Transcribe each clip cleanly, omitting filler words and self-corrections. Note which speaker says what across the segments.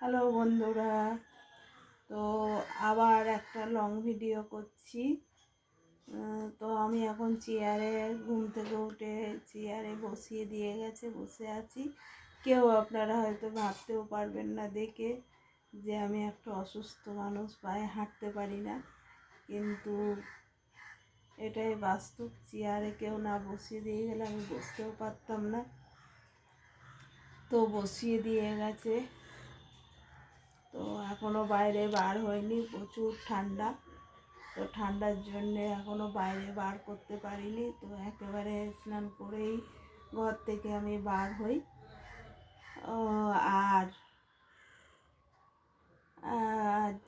Speaker 1: Hello বন্ধুরা, তো আবার একটা লং ভিডিও করছি। তো আমি এখন চেয়ারে ঘুম থেকে উঠে চেয়ারে বসিয়ে দিয়ে গেছে, বসে আছি। কেউ আপনারা হয়তো ভাবতেও পারবেন না দেখে যে আমি একটা অসুস্থ মানুষ, পায়ে হাঁটতে পারি না, কিন্তু এটাই বাস্তব। চেয়ারে কেউ না বসিয়ে দিয়ে গেলে আমি বসতেও পারতাম না, তো বসিয়ে দিয়ে গেছে। তো এখনও বাইরে বার হয়নি, প্রচুর ঠান্ডা। তো ঠান্ডার জন্যে এখনও বাইরে বার করতে পারিনি। তো একেবারে স্নান করেই ঘর থেকে আমি বার হই। আর আজ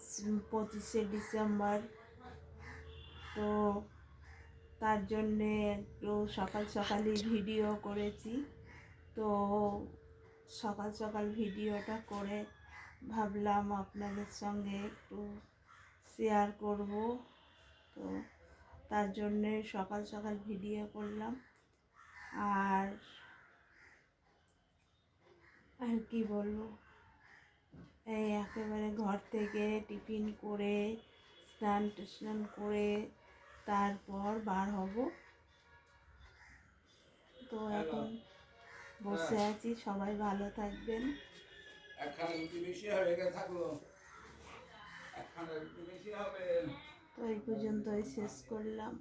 Speaker 1: 25শে ডিসেম্বর, তো তার জন্যে একটু সকাল সকালই ভিডিও করেছি। তো সকাল সকাল ভিডিওটা করে ভাবলাম আপনাদের সঙ্গে একটু শেয়ার করব। তো তার জন্যে সকাল সকাল ভিডিও করলাম। আর কি বলবো, এই একেবারে ঘর থেকে টিফিন করে স্নান করে তারপর বার হব। তো এখন বসে আছি, সবাই ভালো থাকবেন। তো এই পর্যন্তই শেষ করলাম।